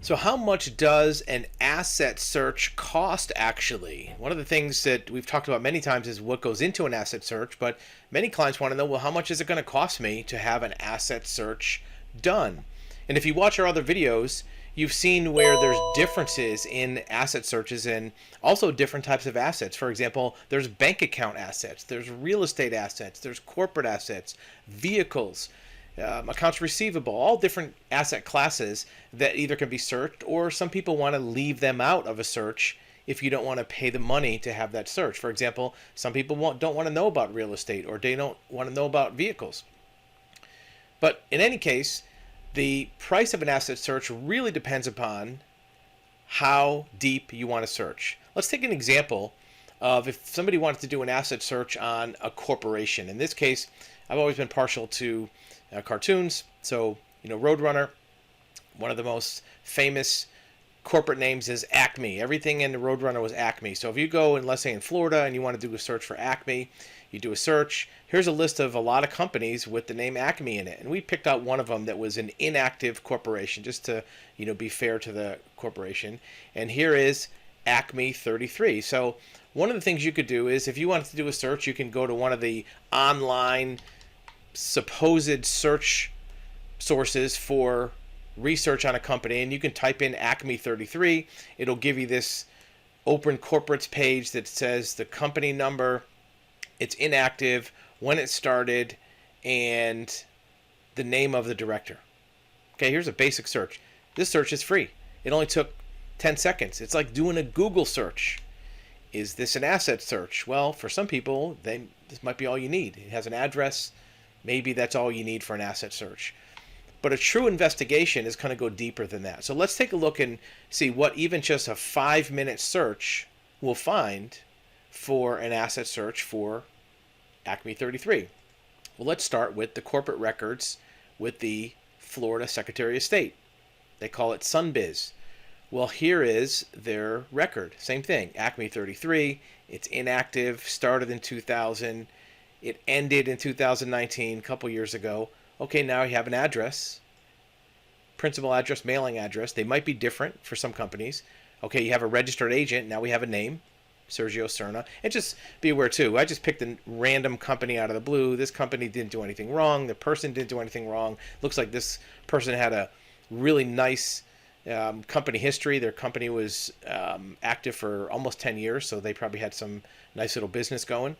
So how much does an asset search cost actually? One of the things that we've talked about many times is what goes into an asset search, but many clients want to know, well, how much is it going to cost me to have an asset search done? And if you watch our other videos, you've seen where there's differences in asset searches and also different types of assets. For example, there's bank account assets, there's real estate assets, there's corporate assets, vehicles, accounts receivable, all different asset classes that either can be searched, or some people want to leave them out of a search if you don't want to pay the money to have that search. For example, some people don't want to know about real estate, or they don't want to know about vehicles. But in any case, the price of an asset search really depends upon how deep you want to search. Let's take an example of if somebody wanted to do an asset search on a corporation. In this case, I've always been partial to cartoons. So, Roadrunner, one of the most famous corporate names is Acme. Everything in the Roadrunner was Acme. So if you go in, let's say in Florida, and you want to do a search for Acme, you do a search. Here's a list of a lot of companies with the name Acme in it. And we picked out one of them that was an inactive corporation, just to, be fair to the corporation. And here is Acme 33. So one of the things you could do is, if you wanted to do a search, you can go to one of the online supposed search sources for research on a company, and you can type in Acme 33. It'll give you this open corporates page that says the company number, it's inactive, when it started, and the name of the director. Okay, here's a basic search. This search is free. It only took 10 seconds. It's like doing a Google search. Is this an asset search? Well, for some people, this might be all you need. It has an address. Maybe that's all you need for an asset search. But a true investigation is going to go deeper than that. So let's take a look and see what even just a 5-minute search will find for an asset search for Acme 33. Well, let's start with the corporate records with the Florida Secretary of State. They call it Sunbiz. Well, here is their record. Same thing, Acme 33. It's inactive, started in 2000. It ended in 2019, a couple years ago. Okay, now you have an address, principal address, mailing address. They might be different for some companies. Okay, you have a registered agent. Now we have a name, Sergio Cerna. And just be aware, too, I just picked a random company out of the blue. This company didn't do anything wrong. The person didn't do anything wrong. Looks like this person had a really nice company history. Their company was active for almost 10 years, so they probably had some nice little business going.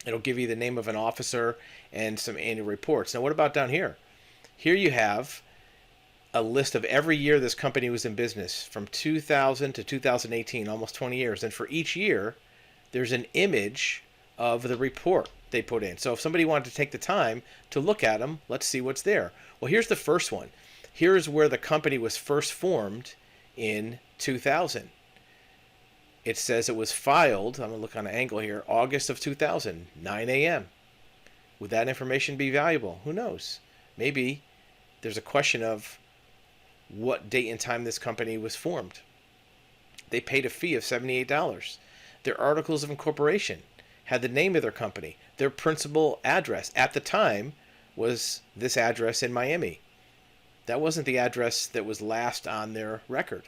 It'll give you the name of an officer and some annual reports. Now, what about down here? Here you have a list of every year this company was in business, from 2000 to 2018, almost 20 years. And for each year, there's an image of the report they put in. So if somebody wanted to take the time to look at them, let's see what's there. Well, here's the first one. Here's where the company was first formed in 2000. It says it was filed, I'm going to look on an angle here, August of 2000, 9 a.m. Would that information be valuable? Who knows? Maybe there's a question of what date and time this company was formed. They paid a fee of $78. Their articles of incorporation had the name of their company. Their principal address at the time was this address in Miami. That wasn't the address that was last on their record,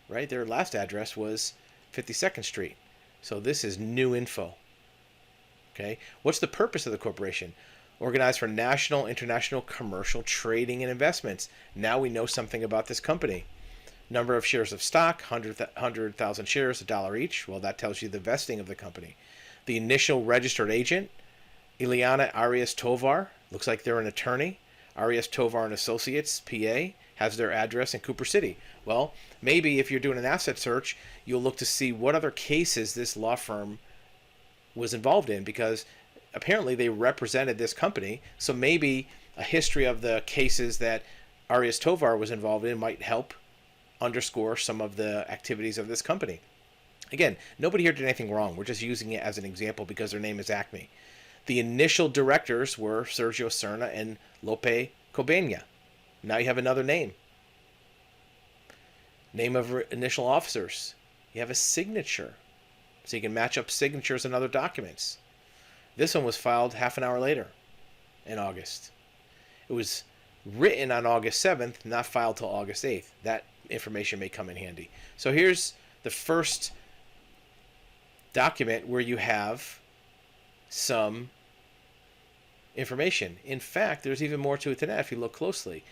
right? Their last address was 52nd Street. So this is new info. Okay, what's the purpose of the corporation? Organized for national, international, commercial trading and investments. Now we know something about this company. Number of shares of stock, 100,000 shares, $1 each. Well, that tells you the vesting of the company. The initial registered agent, Ileana Arias Tovar. Looks like they're an attorney. Arias Tovar and Associates, PA, has their address in Cooper City. Well, maybe if you're doing an asset search, you'll look to see what other cases this law firm was involved in, because apparently they represented this company. So maybe a history of the cases that Arias Tovar was involved in might help underscore some of the activities of this company. Again, nobody here did anything wrong. We're just using it as an example because their name is Acme. The initial directors were Sergio Cerna and Lope Cobena. Now you have another name. Name of initial officers. You have a signature. So you can match up signatures and other documents. This one was filed half an hour later in August. It was written on August 7th, not filed till August 8th. That information may come in handy. So here's the first document where you have some information. In fact, there's even more to it than that if you look closely.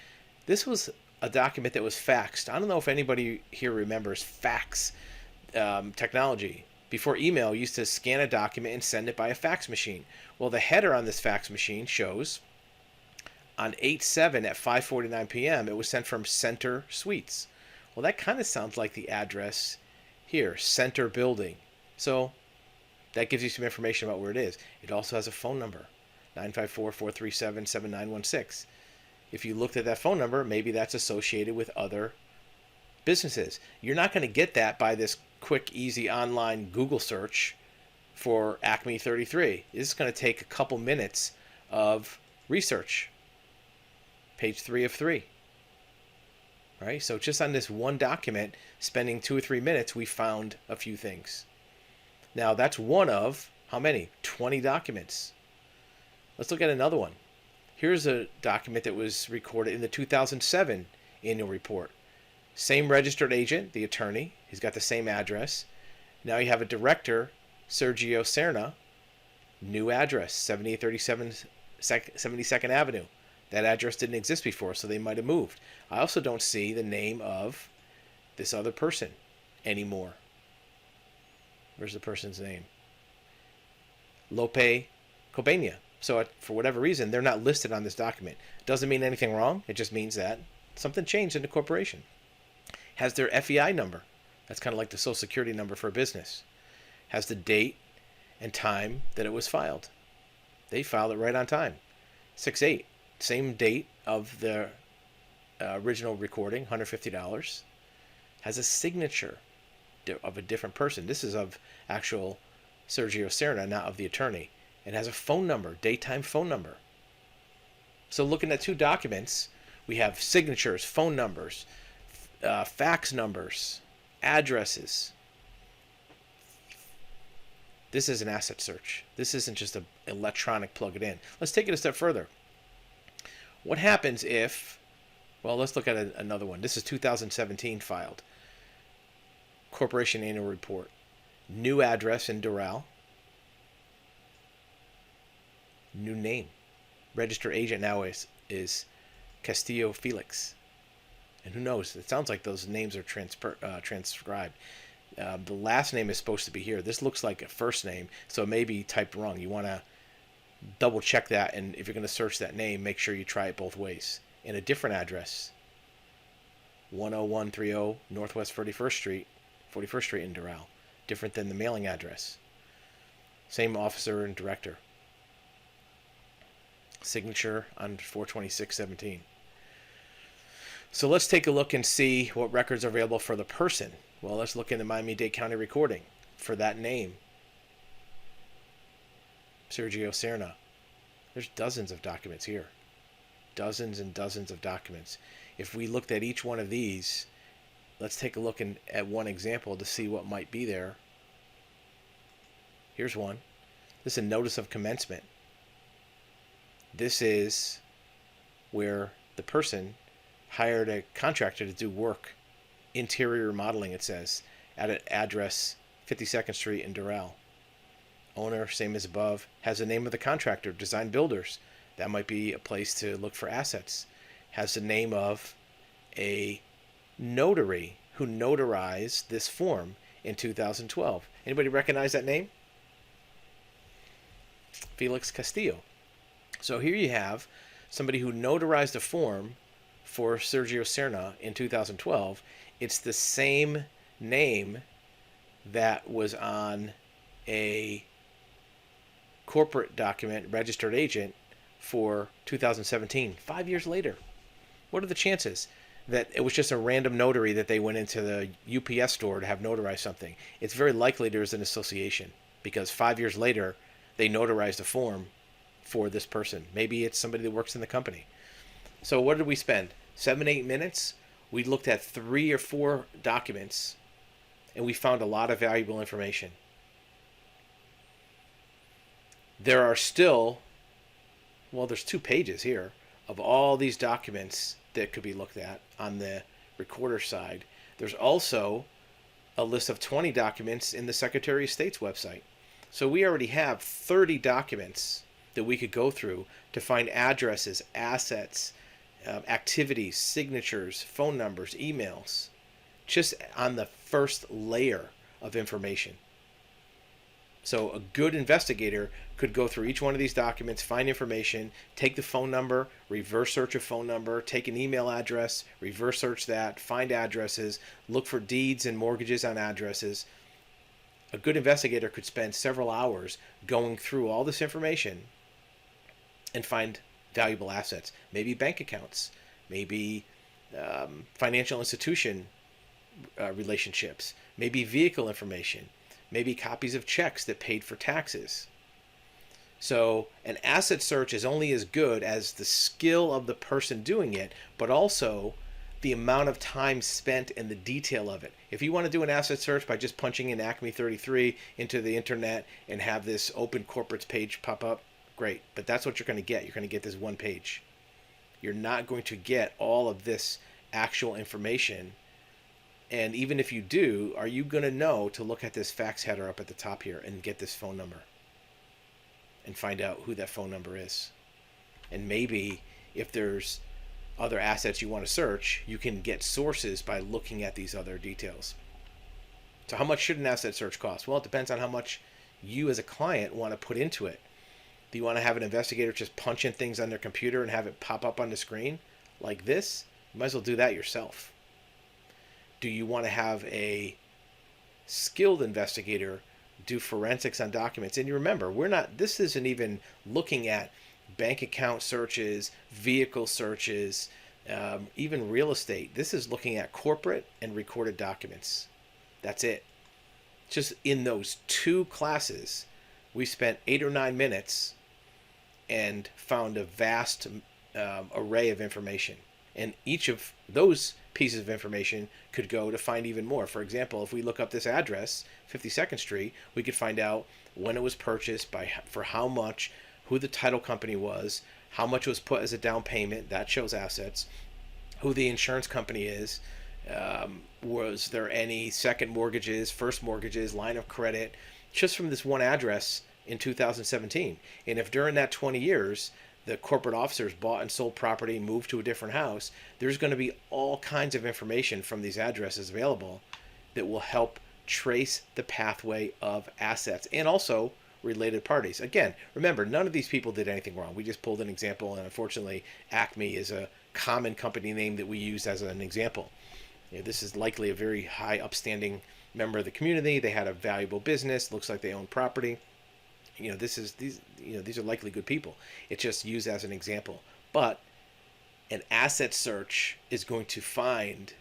This was a document that was faxed. I don't know if anybody here remembers fax technology. Before email, you used to scan a document and send it by a fax machine. Well, the header on this fax machine shows on 8/7 at 5:49 p.m. it was sent from Center Suites. Well, that kind of sounds like the address here, Center Building. So that gives you some information about where it is. It also has a phone number, 954-437-7916. If you looked at that phone number, maybe that's associated with other businesses. You're not going to get that by this quick, easy online Google search for Acme 33. This is going to take a couple minutes of research. Page 3 of 3. Right? So just on this one document, spending 2 or 3 minutes, we found a few things. Now that's one of, how many? 20 documents. Let's look at another one. Here's a document that was recorded in the 2007 annual report. Same registered agent, the attorney. He's got the same address. Now you have a director, Sergio Serna, new address, 7837 72nd Avenue. That address didn't exist before, so they might have moved. I also don't see the name of this other person anymore. Where's the person's name? Lope Cobania. So for whatever reason, they're not listed on this document. Doesn't mean anything wrong. It just means that something changed in the corporation. Has their FEI number. That's kind of like the Social Security number for a business. Has the date and time that it was filed. They filed it right on time. 6/8. Same date of the original recording, $150. Has a signature of a different person. This is of actual Sergio Serna, not of the attorney. It has a phone number, daytime phone number. So looking at two documents, we have signatures, phone numbers, fax numbers, addresses. This is an asset search. This isn't just an electronic plug it in. Let's take it a step further. What happens if, well, let's look at another one. This is 2017 filed. Corporation Annual Report. New address in Doral. New name. Registered agent now is Castillo Felix. And who knows? It sounds like those names are transcribed. The last name is supposed to be here. This looks like a first name, so it may be typed wrong. You want to double check that, and if you're going to search that name, make sure you try it both ways. In a different address, 10130 Northwest 41st Street in Doral. Different than the mailing address. Same officer and director. Signature on 4/26/17. So let's take a look and see what records are available for the person. Well, let's look in the Miami-Dade County recording for that name. Sergio Serna. There's dozens of documents here. Dozens and dozens of documents. If we looked at each one of these, let's take a look at one example to see what might be there. Here's one. This is a notice of commencement. This is where the person hired a contractor to do work, interior remodeling, it says, at an address 52nd Street in Doral. Owner, same as above, has the name of the contractor, Design Builders. That might be a place to look for assets. Has the name of a notary who notarized this form in 2012. Anybody recognize that name? Felix Castillo. So here you have somebody who notarized a form for Sergio Serna in 2012. It's the same name that was on a corporate document, registered agent, for 2017, 5 years later. What are the chances that it was just a random notary that they went into the UPS store to have notarized something? It's very likely there's an association because 5 years later, they notarized a form for this person. Maybe it's somebody that works in the company. So what did we spend? 7-8 minutes? We looked at 3 or 4 documents and we found a lot of valuable information. There are still, well, there's 2 pages here of all these documents that could be looked at on the recorder side, there's also a list of 20 documents in the Secretary of State's website. So we already have 30 documents that we could go through to find addresses, assets, activities, signatures, phone numbers, emails, just on the first layer of information. So a good investigator could go through each one of these documents, find information, take the phone number, reverse search a phone number, take an email address, reverse search that, find addresses, look for deeds and mortgages on addresses. A good investigator could spend several hours going through all this information and find valuable assets, maybe bank accounts, maybe financial institution relationships, maybe vehicle information, maybe copies of checks that paid for taxes. So an asset search is only as good as the skill of the person doing it, but also the amount of time spent and the detail of it. If you want to do an asset search by just punching in Acme 33 into the internet and have this open corporates page pop up, great. But that's what you're going to get. You're going to get this one page. You're not going to get all of this actual information. And even if you do, are you going to know to look at this fax header up at the top here and get this phone number and find out who that phone number is? And maybe if there's other assets you want to search, you can get sources by looking at these other details. So how much should an asset search cost? Well, it depends on how much you as a client want to put into it. Do you want to have an investigator just punch in things on their computer and have it pop up on the screen like this? You might as well do that yourself. Do you want to have a skilled investigator do forensics on documents? And you remember, this isn't even looking at bank account searches, vehicle searches, even real estate. This is looking at corporate and recorded documents. That's it. Just in those two classes, we spent 8 or 9 minutes and found a vast array of information. And each of those pieces of information could go to find even more. For example, if we look up this address, 52nd Street, we could find out when it was purchased, for how much, who the title company was, how much was put as a down payment, that shows assets, who the insurance company is, was there any second mortgages, first mortgages, line of credit, just from this one address in 2017. And if during that 20 years, the corporate officers bought and sold property, moved to a different house, there's going to be all kinds of information from these addresses available that will help trace the pathway of assets and also related parties. Again, remember, none of these people did anything wrong. We just pulled an example, and unfortunately, Acme is a common company name that we use as an example. This is likely a very high upstanding member of the community. They had a valuable business. Looks like they own property. These are likely good people. It's just used as an example. But an asset search is going to find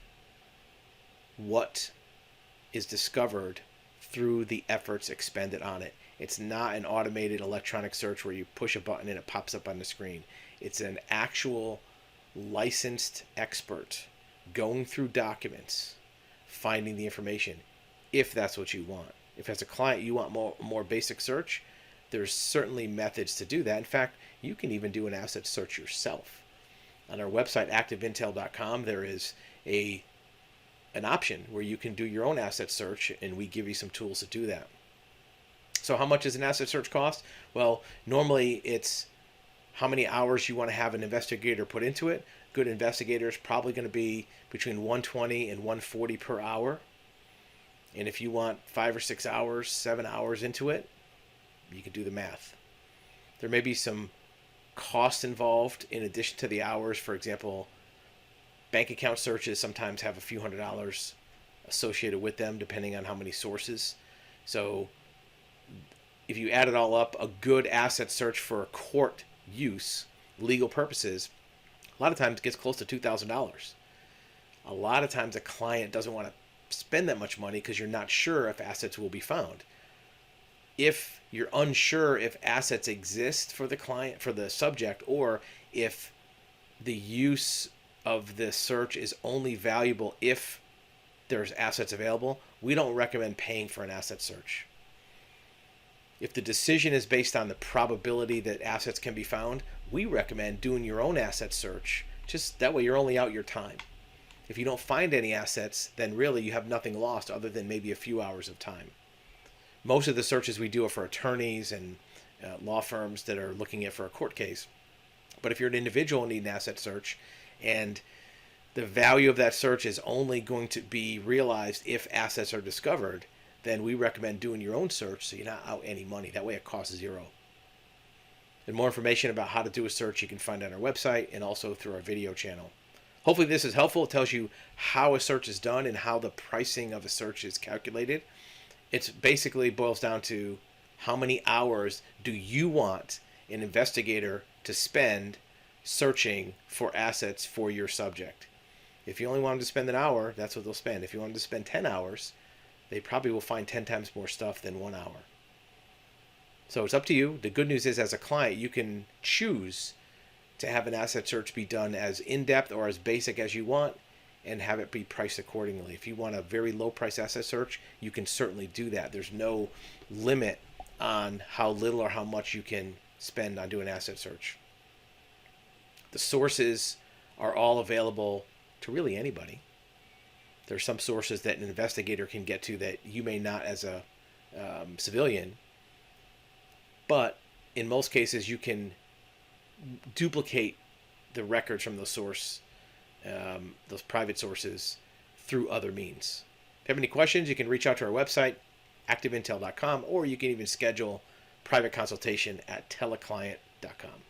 what is discovered through the efforts expended on it. It's not an automated electronic search where you push a button and it pops up on the screen. It's an actual licensed expert going through documents, finding the information, if that's what you want. If as a client you want more basic search, there's certainly methods to do that. In fact, you can even do an asset search yourself. On our website, activeintel.com, there is an option where you can do your own asset search, and we give you some tools to do that. So how much does an asset search cost? Well, normally it's how many hours you want to have an investigator put into it. Good investigator is probably going to be between 120 and 140 per hour. And if you want 5 or 6 hours, 7 hours into it, you can do the math. There may be some cost involved in addition to the hours. For example, bank account searches sometimes have a few $100s associated with them, depending on how many sources. So if you add it all up, a good asset search for court use, legal purposes, a lot of times gets close to $2,000. A lot of times a client doesn't want to spend that much money because you're not sure if assets will be found. If you're unsure if assets exist for the client, for the subject, or if the use of the search is only valuable if there's assets available, we don't recommend paying for an asset search. If the decision is based on the probability that assets can be found, we recommend doing your own asset search. Just that way you're only out your time. If you don't find any assets, then really you have nothing lost other than maybe a few hours of time. Most of the searches we do are for attorneys and law firms that are looking at for a court case. But if you're an individual and need an asset search, and the value of that search is only going to be realized if assets are discovered, then we recommend doing your own search so you're not out any money. That way it costs zero. And more information about how to do a search you can find on our website and also through our video channel. Hopefully this is helpful. It tells you how a search is done and how the pricing of a search is calculated. It basically boils down to how many hours do you want an investigator to spend searching for assets for your subject. If you only want them to spend an hour, that's what they'll spend. If you want them to spend 10 hours, they probably will find 10 times more stuff than 1 hour. So it's up to you. The good news is, as a client, you can choose to have an asset search be done as in-depth or as basic as you want and have it be priced accordingly. If you want a very low price asset search, you can certainly do that. There's no limit on how little or how much you can spend on doing an asset search. The sources are all available to really anybody. There's some sources that an investigator can get to that you may not as a civilian, but in most cases you can duplicate the records from those those private sources through other means. If you have any questions, you can reach out to our website, activeintel.com, or you can even schedule private consultation at teleclient.com.